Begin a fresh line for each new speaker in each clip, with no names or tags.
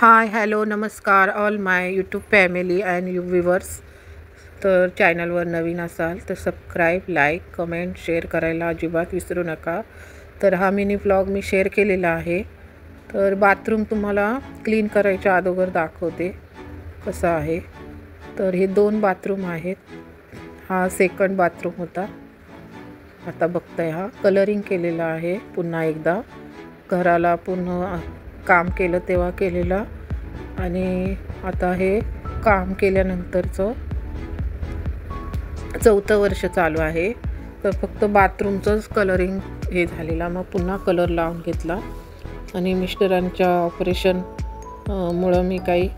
Hi hello नमस्कार all my YouTube family and you viewers. तर चॅनलवर नवीन असाल तर सबस्क्राईब, लाईक, कमेंट, शेअर करायला अजिबात विसरू नका. तर हा मिनी व्लॉग मी शेअर केलेला आहे. तर बाथरूम तुम्हाला क्लीन करायच्या अगोदर दाखवते कसं आहे. तर हे 2 बाथरूम आहेत. हा सेकंड बाथरूम होता. आता बघताय हा कलरिंग केलेला आहे. पुन्हा एकदा घराला पुन्हा काम केलं तेव्हा केलेला आणि आता हे काम केल्यानंतरचं 4थं वर्ष चालू आहे. तर फक्त बाथरूमचंच कलरिंग हे झालेला, मग पुन्हा कलर लावून घेतला. आणि मिस्टरांच्या ऑपरेशन मुळं मी काही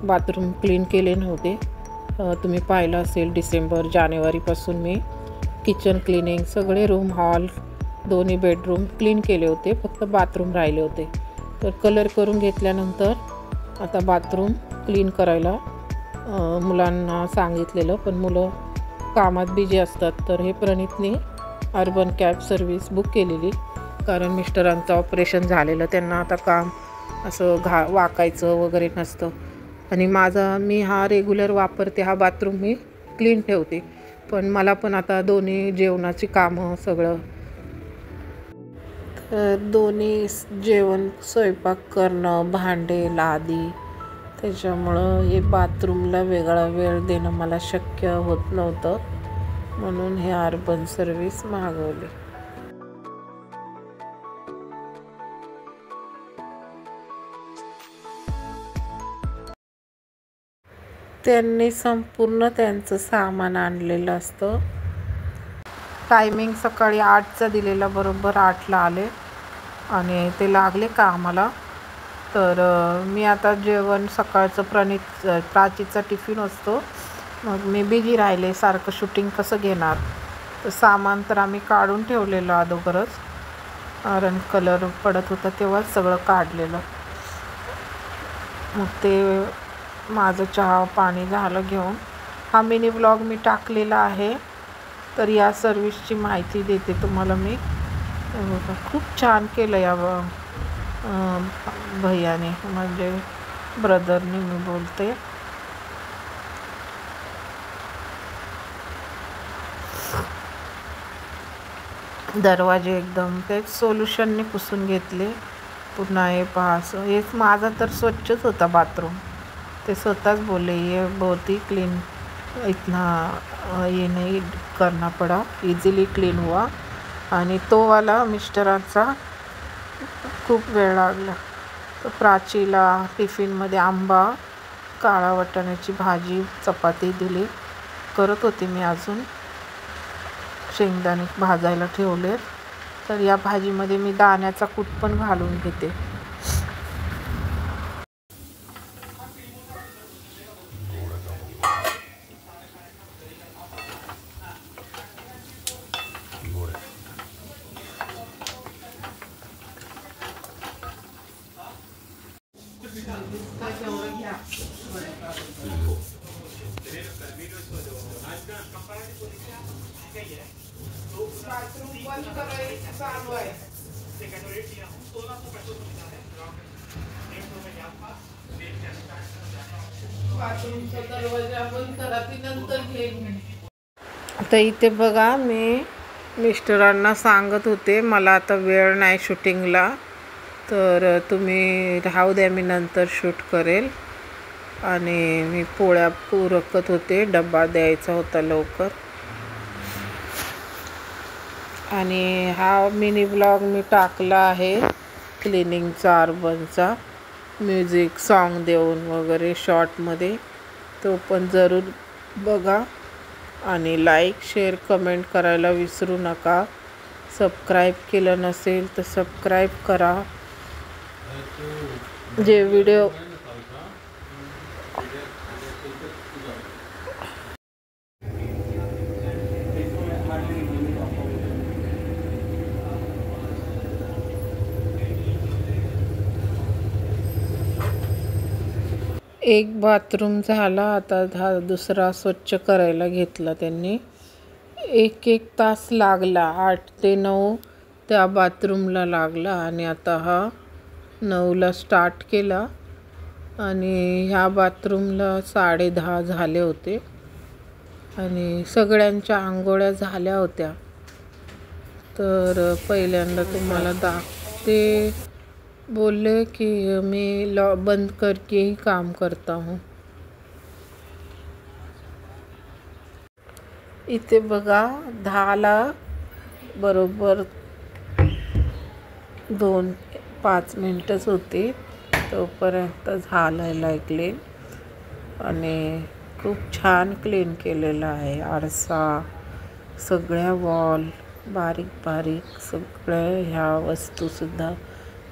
बाथरूम क्लीन केले नव्हते. तुम्ही पाहिलं असेल डिसेंबर जानेवारीपासून मी किचन क्लिनिंग, सगळे रूम, हॉल, दोन्ही बेडरूम क्लीन केले होते. फक्त बाथरूम राहिले होते. तर कलर करून घेतल्यानंतर आता बाथरूम क्लीन करायला मुलांना सांगितलेलं, पण मुलं कामात बिझी असतात. तर हे प्रणितने अर्बन कॅब सर्विस बुक केलेली, कारण मिस्टरांचं ऑपरेशन झालेलं, त्यांना आता काम असं वाकायचं वगैरे नसतं. आणि मी हा रेग्युलर वापरते. हा बाथरूम मी क्लीन ठेवते, पण मला पण आता दोन्ही जेवणाची कामं सगळं, दोन्ही जेवण, स्वयंपाक करणं, भांडे, लादी, त्याच्यामुळं हे बाथरूमला वेगळा वेळ देणं मला शक्य होत नव्हतं. म्हणून हे अर्बन सर्विस मागवली. त्यांनी संपूर्ण त्यांचं सामान आणलेलं असतं. टायमिंग सकाळी 8चा दिलेला, बरोबर 8ला आले आणि ते लागले कामाला. तर मी आता जेवण सकाळचं प्राचीचा टिफिन असतो, मग मी बिझी राहिले, सारखं शूटिंग कसं घेणार. तर सामान तर आम्ही काढून ठेवलेलं अगोदरच, कारण कलर पडत होता तेव्हाच सगळं काढलेलं. मग ते माझं चहा पाणी झालं घेऊन. हा मिनी व्लॉग मी टाकलेला आहे. तर या सर्विसची माहिती देते तुम्हाला मी. खूप छान केलं या भैयाने, म्हणजे ब्रदरने मी बोलते. दरवाजे एकदम ते सोल्युशनने पुसून घेतले. पुन्हा हे पहा, हे माझा तर स्वच्छच होता बाथरूम. ते स्वतःच बोलले ये बहुत ही क्लीन, इतना ये नहीं करना पड़ा, इजीली क्लीन हुआ. आणि तो वाला मिस्टरांचा खूप वेळ लागला. तर प्राचीला टिफिनमध्ये आंबा, काळा वाटाण्याची भाजी, चपाती दिली. करत होते मी, अजून शेंगदाणे भाजायला ठेवले. तर या भाजीमध्ये मी दाण्याचा कूट पण घालून घेते. आता इथे बघा, मी मिस्टरांना सांगत होते मला आता वेळ नाही शूटिंगला, तर तुम्ही राहू द्या, मी नंतर शूट करेल. आणि मी पोळ्या उरकत होते, डब्बा द्यायचा होता लवकर. आणि हा मिनी व्लॉग मी टाकला आहे क्लिनिंगचा, अर्बनचा, म्युझिक सॉन्ग देऊन वगैरे शॉर्टमध्ये. तो पण जरूर बघा आणि लाईक, शेअर, कमेंट करायला विसरू नका. सबस्क्राईब केलं नसेल तर सबस्क्राईब करा. जे व्हिडिओ एक बाथरूम झाला, आता दुसरा स्वच्छ करायला घेतला त्यांनी. 1 तास लागला, 8 ते 9 त्या बाथरूमला लागला. आणि आता हा 9ला स्टार्ट केला आणि ह्या बाथरूमला 10:30 झाले होते आणि सगळ्यांच्या आंघोळ्या झाल्या होत्या. तर पहिल्यांदा तुम्हाला ते बोलले कि मी बंद करके ही काम करता हूँ. इथे बघा 10ला बरोबर 2-5 मिनिटच होती तोपर्यंत झालेलं क्लीन आणि खूप छान क्लीन केलेलं आहे. आरसा, सगळ्या वॉल, बारीक बारीक सगळ्या ह्या वस्तूसुद्धा,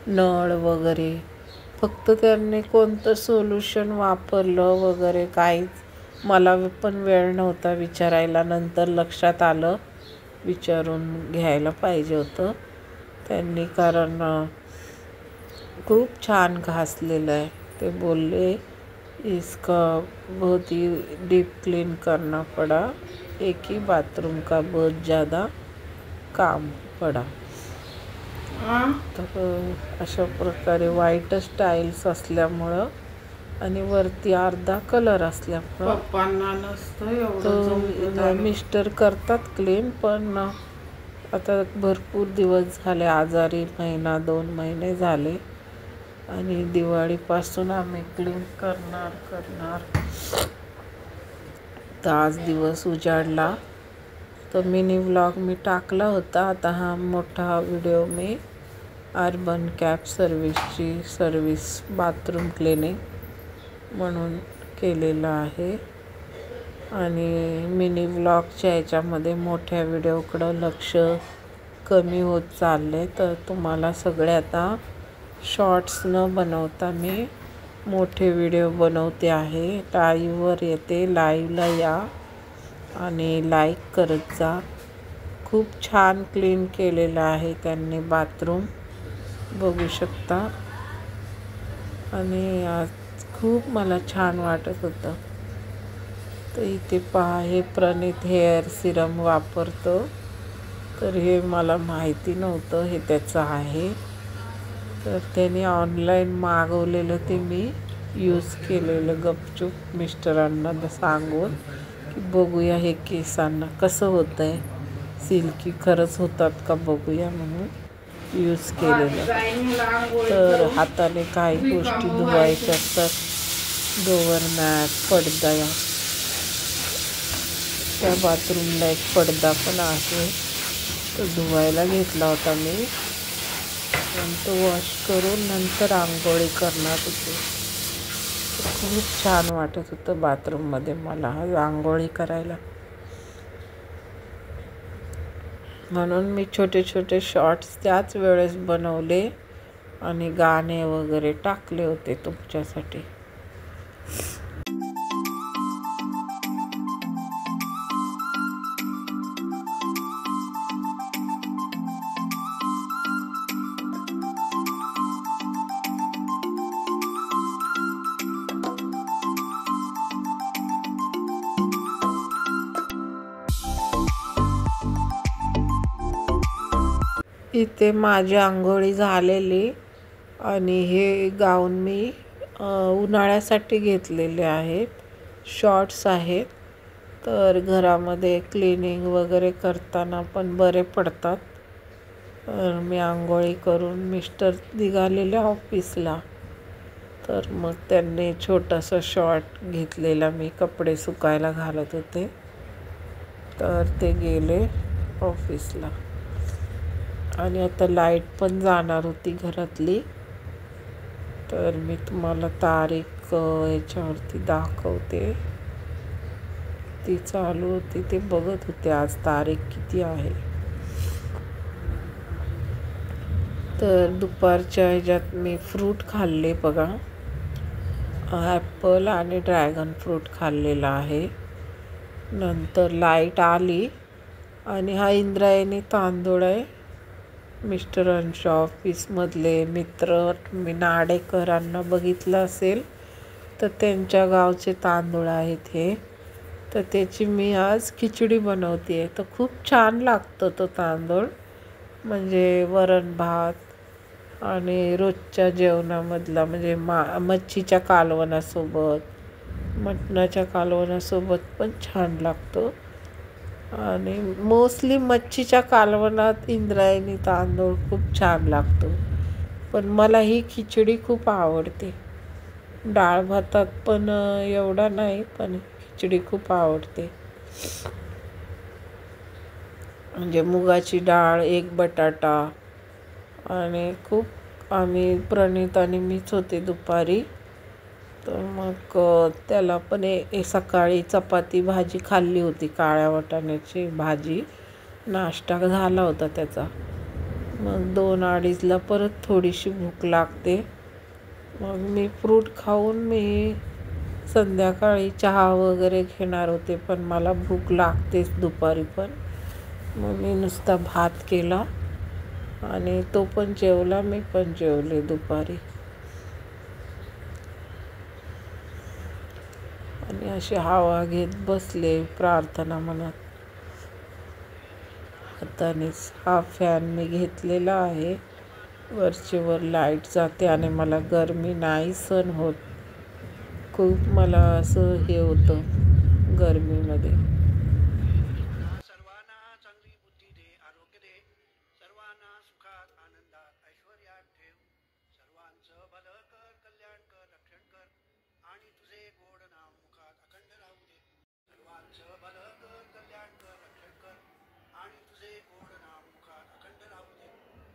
नळ वगैरे. फक्त त्यांनी कोणतं सोल्युशन वापरलं वगैरे काहीच मला पण वेळ नव्हता विचारायला. नंतर लक्षात आलं विचारून घ्यायला पाहिजे होतं त्यांनी, कारण खूप छान घासलेलं आहे. ते बोलले इसका बहुत ही डीप क्लीन करना पड़ा, एक ही बाथरूम का बहुत ज़्यादा काम पड़ा. तर अशा प्रकारे व्हाईट टाईल्स असल्यामुळं आणि वरती अर्धा कलर असल्यामुळं पप्पांना नसतं एवढं. मिस्टर करतात क्लीन, पण आता भरपूर दिवस झाले आजारी, 1-2 महिने झाले आणि दिवाळीपासून आम्ही क्लीन करणार. तर आज दिवस उजाडला. तर मिनी व्लॉग मी टाकला होता. आता हा मोठा व्हिडिओ मी अर्बन कॅब सर्व्हिसची सर्व्हिस बाथरूम क्लिनिंग म्हणून केलेला आहे. आणि मिनी व्लॉगच्या ह्याच्यामध्ये मोठ्या व्हिडिओकडं लक्ष कमी होत चालले. तर तुम्हाला सगळे आता शॉर्ट्स न बनवता मी मोठे व्हिडिओ बनवते आहे. लाईव्हवर येते, लाईव्हला या आणि लाईक करत जा. खूप छान क्लीन केलेलं आहे त्यांनी बाथरूम, बघू शकता. आणि आज खूप मला छान वाटत होतं. तर इथे पहा, हे प्रणित हेअर सिरम वापरतो. तर हे मला माहिती नव्हतं हे त्याचं आहे. तर त्याने ऑनलाईन मागवलेलं ते मी यूज केलेलं गपचूप मिस्टरांना सांगून की बघूया हे केसांना कसं होतं आहे, सिल्की खरंच होतात का बघूया म्हणून यूज केलेलं. तर हाताने काही गोष्टी धुवायच्या असतात, डोअरमॅट, पडदा. त्या बाथरूमला एक पडदा पण आहे, तो धुवायला घेतला होता मी. तो वॉश करून नंतर आंघोळी करणार होते. खूप छान वाटत होतं बाथरूममध्ये मला आंघोळी करायला. म्हणून मी छोटे छोटे शॉर्ट्स त्याच वेळेस बनवले आणि गाणे वगैरे टाकले होते तुमच्यासाठी. इथे माझी आंघोळी झालेली आणि हे गाऊन मी उन्हाळ्यासाठी घेतलेले आहेत. शॉर्ट्स आहेत, तर घरामध्ये क्लिनिंग वगैरे करताना पण बरे पडतात. तर मी आंघोळी करून मिस्टर निघालेले ऑफिसला, तर मग त्यांनी छोटासा शॉर्ट घेतलेला, मी कपडे सुकायला घालत होते तर ते गेले ऑफिसला. आणि आता लाईट पण जाणार होती घरातली, तर मी तुम्हाला तारीख याच्यावरती दाखवते. ती चालू होती, ते बघत होते आज तारीख किती आहे. तर दुपारच्या ह्याच्यात मी फ्रूट खाल्ले बघा, ॲपल आणि ड्रॅगन फ्रूट खाल्लेला आहे. नंतर लाईट आली आणि हा इंद्रायणी तांदूळ आहे. मिस्टरांच्या ऑफिसमधले मित्र मी नाडेकरांना बघितलं असेल तर त्यांच्या गावचे तांदूळ आहेत हे. तर त्याची मी आज खिचडी बनवते आहे. तर खूप छान लागतं तो तांदूळ, म्हणजे वरण भात आणि रोजच्या जेवणामधला म्हणजे मच्छीच्या कालवणासोबत, मटणाच्या कालवणासोबत पण छान लागतो. आणि मोस्टली मच्छीच्या कालवणात इंद्रायणी तांदूळ खूप छान लागतो. पण मला ही खिचडी खूप आवडते. डाळ भातात पण एवढा नाही, पण खिचडी खूप आवडते. म्हणजे मुगाची डाळ, एक बटाटा आणि खूप आम्ही प्रणित आणि मीच होते दुपारी. तर मग त्याला पण सकाळी चपाती भाजी खाल्ली होती, काळ्या वाटाण्याची भाजी. नाश्ता झाला होता त्याचा. मग 2-2:30ला परत थोडीशी भूक लागते. मग मी फ्रूट खाऊन मी संध्याकाळी चहा वगैरे घेणार होते, पण मला भूक लागतेच दुपारी पण. मग मी नुसता भात केला आणि तो पण जेवला, मी पण जेवले दुपारी. आणि अशी हवा घेत बसले, प्रार्थना म्हणत. हातानेच हा फॅन मी घेतलेला आहे. वरचेवर लाईट जाते आणि मला गरमी नाही सहन होत. खूप मला असं हे होतं गरमीमध्ये.
सर्वांना चांगली बुद्धी दे, आरोग्य दे, सर्वांना सुखात आनंदात ऐश्वर्यात ठेव, सर्वांचं भलं कर, कल्याण कर, रक्षण कर आणि तुझे गोड नाम मुखात अखंड राहू दे. सर्वांचं भलं कर, कल्याण कर, रक्षण कर आणि तुझे गोड नाम मुखात अखंड राहू दे.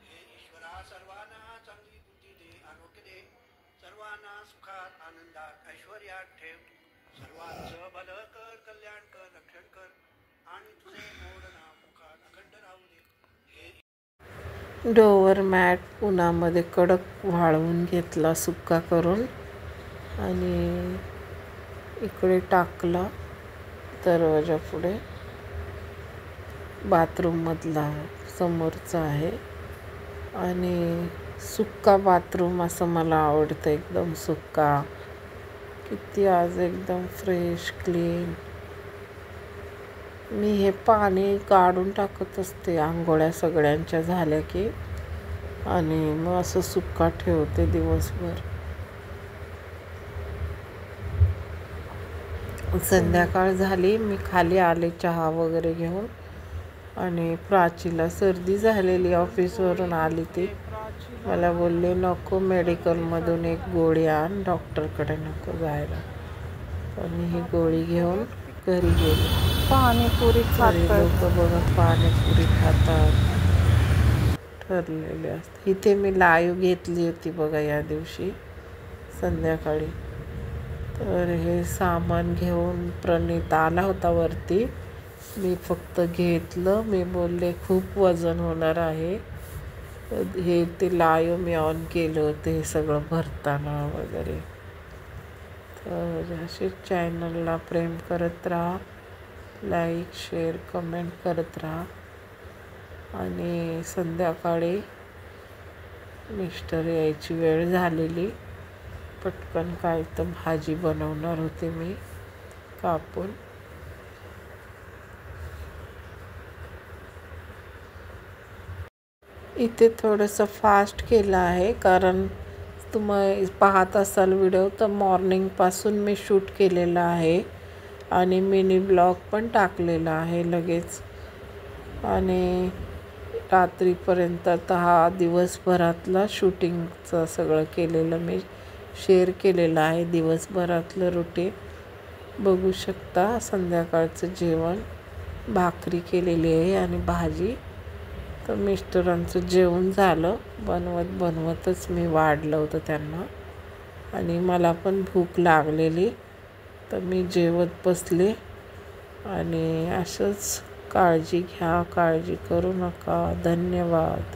हे ईश्वरा, सर्वांना चांगली बुद्धी दे, आरोग्य दे, सर्वांना सुखात आनंदात ऐश्वर्यात ठेव, सर्वांचं भलं कर, कल्याण कर, रक्षण कर आणि तुझे गोड नाम मुखात अखंड राहू दे.
डोवर मॅट उन्हामध्ये कडक वाळवून घेतला, सुक्का करून, आणि इकडे टाकला दरवाजा पुढे. बाथरूममधला समोरचा आहे. आणि सुक्का बाथरूम असं मला आवडतं, एकदम सुक्का. किती आज एकदम फ्रेश, क्लीन. मी हे पाणी काढून टाकत असते आंघोळ्या सगळ्यांच्या झाल्या की, आणि मग असं सुक्का ठेवते दिवसभर. संध्याकाळ झाली, मी खाली आले चहा वगैरे घेऊन. आणि प्राचीला सर्दी झालेली, ऑफिसवरून आली ती. मला बोलले नको, मेडिकलमधून एक गोळी आण, डॉक्टरकडे नको जायला. आणि ही गोळी घेऊन घरी गेली.
पाणीपुरी
लोक बघा पाणीपुरी खातात, ठरलेले असते. इथे मी लाईव्ह घेतली होती बघा या दिवशी संध्याकाळी. तर हे सामान घेऊन प्रणित आला होता वरती. मी फक्त घेतलं. मी बोलले खूप वजन होणार आहे. हे ते लाईव्ह मी ऑन केलं होतं हे सगळं भरताना वगैरे. तर असे चॅनलला प्रेम करत राहा, लाईक शेअर कमेंट करत राहा. आणि संध्याकाळी मिस्टर यायची वेळ झालेली. पटकन काय तर भाजी बनवणार होते मी कापून. इथे थोडंसं फास्ट केलं आहे, कारण तुम्ही पाहत असाल व्हिडिओ तर मॉर्निंगपासून मी शूट केलेला आहे आणि मिनी ब्लॉग पण टाकलेला आहे लगेच. आणि रात्रीपर्यंत तर हा दिवसभरातला शूटिंगचं सगळं केलेलं मी शेअर केलेलं आहे. दिवसभरातलं रुटीन बघू शकता. संध्याकाळचं जेवण, भाकरी केलेली आहे आणि भाजी. तर मिस्टरांचं जेवण झालं. बनवतच मी वाढलं होतं त्यांना, आणि मला पण भूक लागलेली. तर मी जेवत बसले. आणि असंच काळजी घ्या, काळजी करू नका. धन्यवाद.